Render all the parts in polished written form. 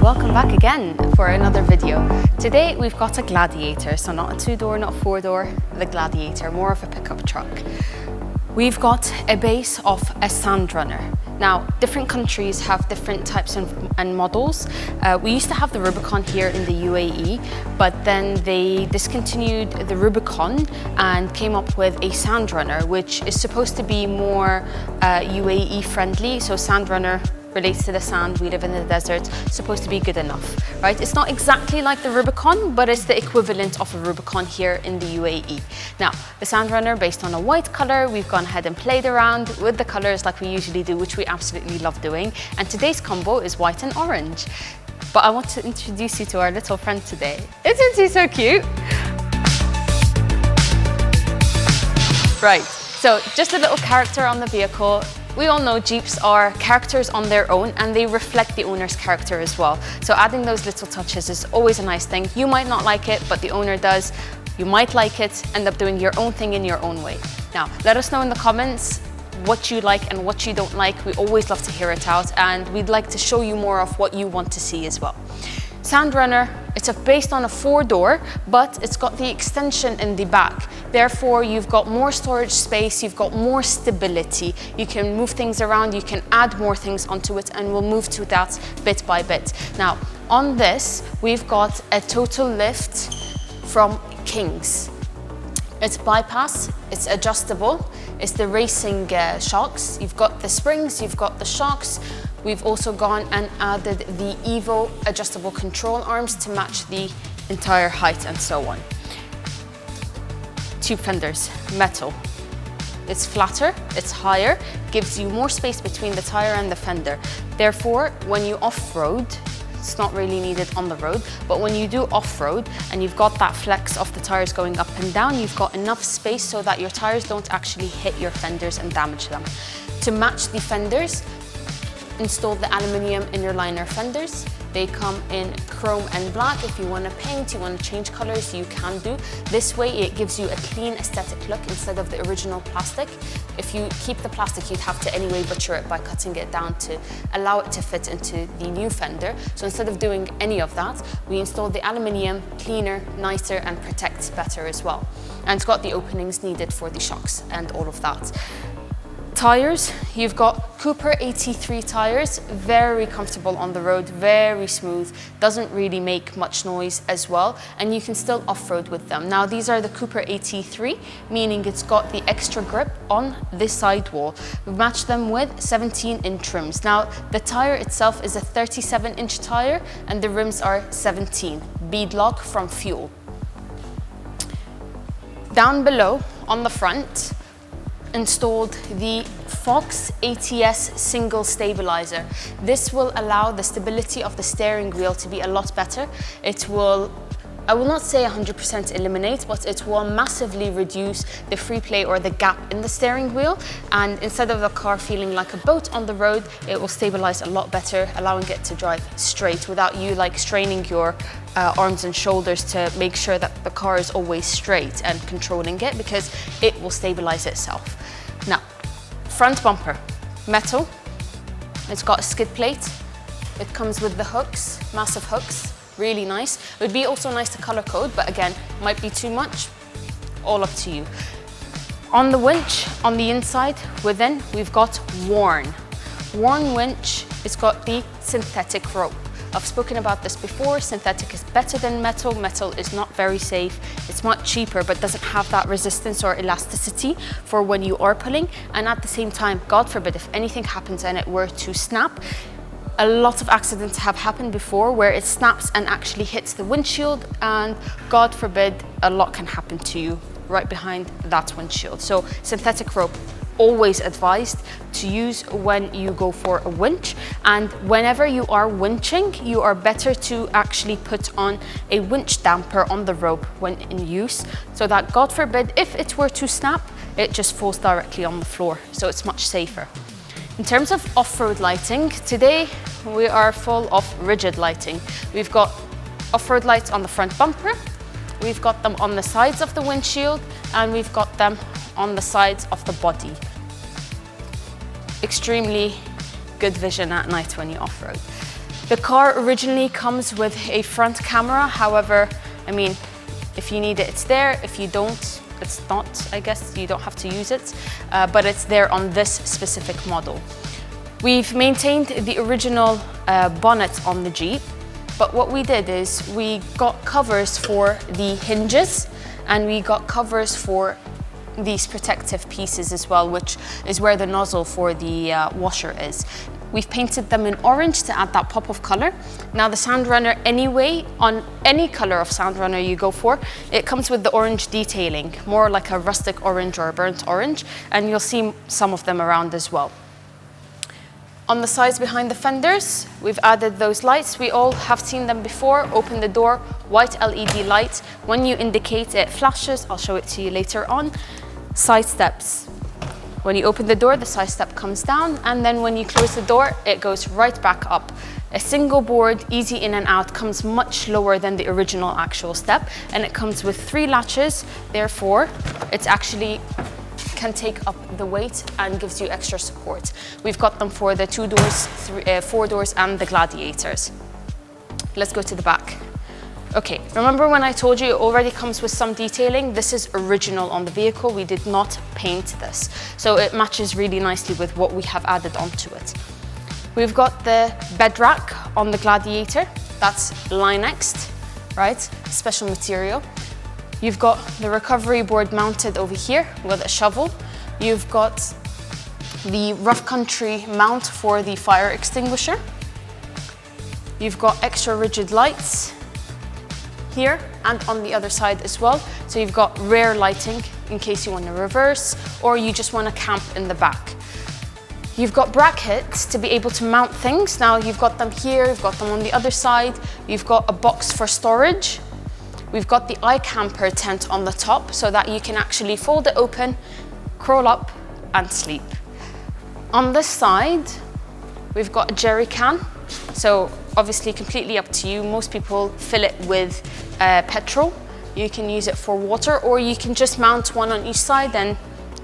welcome back again for another video. Today we've got a Gladiator, so not a two-door, not four-door, the Gladiator, more of a pickup truck. We've got a base of a Sandrunner. Now, different countries have different types and models. We used to have the Rubicon here in the UAE, but then they discontinued the Rubicon and came up with a Sandrunner, which is supposed to be more UAE friendly. So Sandrunner relates to the sand, we live in the desert, supposed to be good enough, right? It's not exactly like the Rubicon, but it's the equivalent of a Rubicon here in the UAE. Now, the Sandrunner, based on a white color, we've gone ahead and played around with the colors like we usually do, which we absolutely love doing. And today's combo is white and orange. But I want to introduce you to our little friend today. Isn't he so cute? Right, so just a little character on the vehicle. We all know Jeeps are characters on their own and they reflect the owner's character as well. So adding those little touches is always a nice thing. You might not like it, but the owner does. You might like it, end up doing your own thing in your own way. Now, let us know in the comments what you like and what you don't like. We always love to hear it out, and we'd like to show you more of what you want to see as well. Sandrunner, it's based on a four-door, but it's got the extension in the back. Therefore, you've got more storage space, you've got more stability. You can move things around, you can add more things onto it, and we'll move to that bit by bit. Now, on this, we've got a total lift from Kings. It's bypass, it's adjustable, it's the racing shocks. You've got the springs, you've got the shocks. We've also gone and added the Evo adjustable control arms to match the entire height and so on. Tube fenders, metal. It's flatter, it's higher, gives you more space between the tire and the fender. Therefore, when you off-road, it's not really needed on the road, but when you do off-road and you've got that flex of the tires going up and down, you've got enough space so that your tires don't actually hit your fenders and damage them. To match the fenders, install the aluminium inner liner fenders. They come in chrome and black. If you want to paint, you want to change colors, you can do. This way it gives you a clean aesthetic look instead of the original plastic. If you keep the plastic, you'd have to anyway butcher it by cutting it down to allow it to fit into the new fender. So instead of doing any of that, we installed the aluminium, cleaner, nicer, and protects better as well. And it's got the openings needed for the shocks and all of that. Tires, you've got Cooper 83 tires, very comfortable on the road, very smooth, doesn't really make much noise as well, and you can still off-road with them. Now, these are the Cooper 83, meaning it's got the extra grip on this sidewall. We've matched them with 17-inch rims. Now, the tire itself is a 37-inch tire, and the rims are 17, beadlock from Fuel. Down below, on the front, installed the Fox ATS single stabilizer. This will allow the stability of the steering wheel to be a lot better. It will, I will not say 100% eliminate, but it will massively reduce the free play or the gap in the steering wheel. And instead of the car feeling like a boat on the road, it will stabilize a lot better, allowing it to drive straight without you like straining your arms and shoulders to make sure that the car is always straight and controlling it, because it will stabilize itself. Now, front bumper, metal. It's got a skid plate. It comes with the hooks, massive hooks, really nice. It would be also nice to color code, but again, might be too much, all up to you. On the winch, on the inside, within, we've got Worn. Worn winch, it's got the synthetic rope. I've spoken about this before, synthetic is better than metal. Metal is not very safe. It's much cheaper, but doesn't have that resistance or elasticity for when you are pulling. And at the same time, God forbid, if anything happens and it were to snap, a lot of accidents have happened before where it snaps and actually hits the windshield, and God forbid, a lot can happen to you right behind that windshield. So synthetic rope, always advised to use when you go for a winch. And whenever you are winching, you are better to actually put on a winch damper on the rope when in use, so that God forbid, if it were to snap, it just falls directly on the floor. So it's much safer. In terms of off-road lighting, today we are full of rigid lighting. We've got off-road lights on the front bumper, we've got them on the sides of the windshield, and we've got them on the sides of the body. Extremely good vision at night when you off-road. The car originally comes with a front camera. However, I mean, if you need it, it's there. If you don't, it's not, I guess. You don't have to use it, but it's there on this specific model. We've maintained the original bonnet on the Jeep, but what we did is we got covers for the hinges and we got covers for these protective pieces as well, which is where the nozzle for the washer is. We've painted them in orange to add that pop of color. Now the Sound Runner anyway, on any color of Sound Runner you go for, it comes with the orange detailing, more like a rustic orange or a burnt orange, and you'll see some of them around as well. On the sides behind the fenders, we've added those lights. We all have seen them before. Open the door, white LED light. When you indicate, it flashes. I'll show it to you later on. Side steps. When you open the door, the side step comes down, and then when you close the door, it goes right back up. A single board, easy in and out, comes much lower than the original actual step, and it comes with 3 latches. Therefore, it's actually can take up the weight and gives you extra support. We've got them for the 2 doors, 4 doors, and the Gladiators. Let's go to the back. Okay, remember when I told you it already comes with some detailing? This is original on the vehicle. We did not paint this. So it matches really nicely with what we have added onto it. We've got the bed rack on the Gladiator. That's Linexed, right? Special material. You've got the recovery board mounted over here with a shovel. You've got the rough country mount for the fire extinguisher. You've got extra rigid lights here and on the other side as well. So you've got rear lighting in case you want to reverse or you just want to camp in the back. You've got brackets to be able to mount things. Now you've got them here, you've got them on the other side. You've got a box for storage. We've got the iCamper tent on the top so that you can actually fold it open, crawl up and sleep. On this side, we've got a jerry can. So obviously completely up to you. Most people fill it with petrol. You can use it for water or you can just mount one on each side and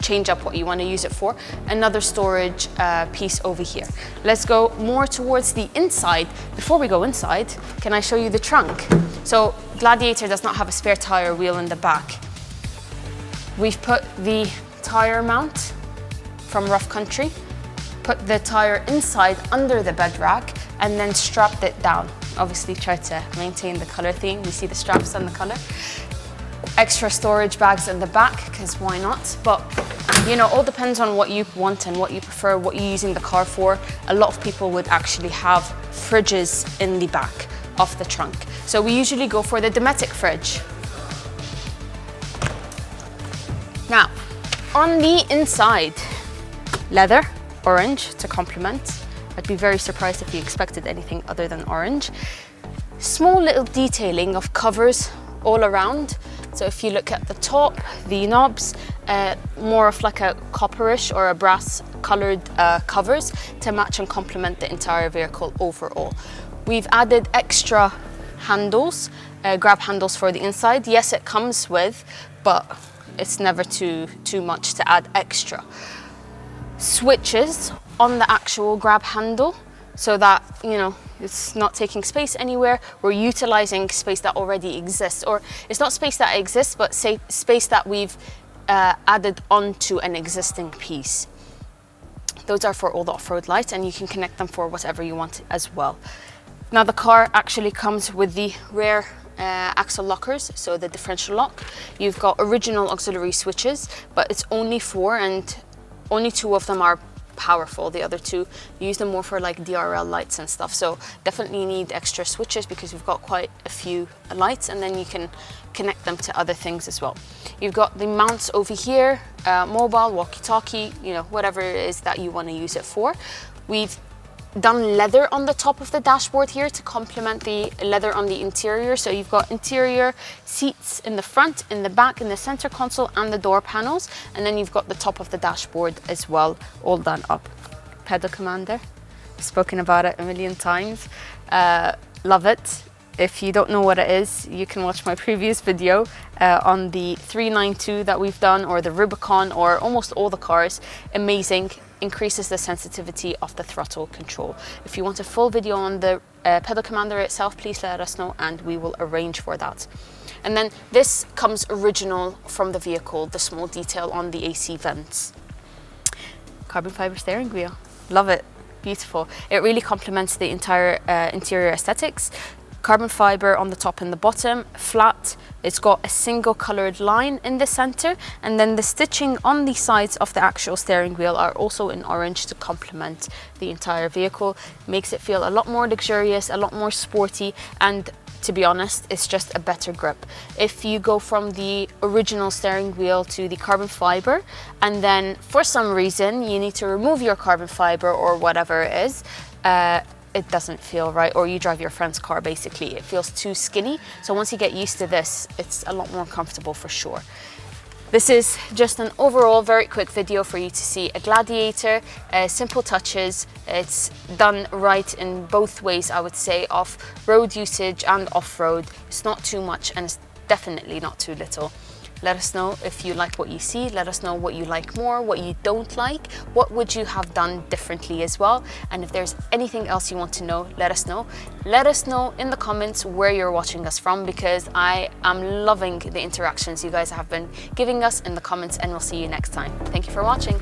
change up what you want to use it for. Another storage piece over here. Let's go more towards the inside. Before we go inside, can I show you the trunk? So Gladiator does not have a spare tire wheel in the back. We've put the tire mount from Rough Country, put the tire inside under the bed rack and then strapped it down. Obviously try to maintain the color theme. You see the straps and the color. Extra storage bags in the back, because why not? But you know, all depends on what you want and what you prefer, what you're using the car for. A lot of people would actually have fridges in the back of the trunk. So we usually go for the Dometic fridge. Now, on the inside, leather, orange to complement. I'd be very surprised if you expected anything other than orange. Small little detailing of covers all around. So if you look at the top, the knobs, more of like a copperish or a brass colored covers to match and complement the entire vehicle overall. We've added extra handles, grab handles for the inside. Yes, it comes with, but it's never too much to add extra. Switches on the actual grab handle so that, you know, it's not taking space anywhere. We're utilizing space that already exists, or it's not space that exists, but say space that we've added onto an existing piece. Those are for all the off-road lights and you can connect them for whatever you want as well. Now the car actually comes with the rear axle lockers, so the differential lock. You've got original auxiliary switches, but it's only 4 and only 2 of them are powerful. The other 2, you use them more for like DRL lights and stuff. So definitely need extra switches because we've got quite a few lights, and then you can connect them to other things as well. You've got the mounts over here, mobile, walkie-talkie, you know, whatever it is that you want to use it for. We've done leather on the top of the dashboard here to complement the leather on the interior. So you've got interior seats in the front, in the back, in the center console and the door panels. And then you've got the top of the dashboard as well, all done up. Pedal commander, spoken about it a million times. Love it. If you don't know what it is, you can watch my previous video on the 392 that we've done, or the Rubicon, or almost all the cars. Amazing, increases the sensitivity of the throttle control. If you want a full video on the pedal commander itself, please let us know and we will arrange for that. And then this comes original from the vehicle, the small detail on the AC vents. Carbon fiber steering wheel, love it, beautiful. It really complements the entire interior aesthetics. Carbon fiber on the top and the bottom, flat. It's got a single colored line in the center, and then the stitching on the sides of the actual steering wheel are also in orange to complement the entire vehicle. Makes it feel a lot more luxurious, a lot more sporty, and to be honest, it's just a better grip. If you go from the original steering wheel to the carbon fiber, and then for some reason you need to remove your carbon fiber or whatever it is, it doesn't feel right, or you drive your friend's car basically, it feels too skinny. So once you get used to this, it's a lot more comfortable for sure. This is just an overall very quick video for you to see a Gladiator, simple touches. It's done right in both ways, I would say, of road usage and off-road. It's not too much and it's definitely not too little. Let us know if you like what you see. Let us know what you like more, what you don't like. What would you have done differently as well? And if there's anything else you want to know, let us know. Let us know in the comments where you're watching us from, because I am loving the interactions you guys have been giving us in the comments, and we'll see you next time. Thank you for watching.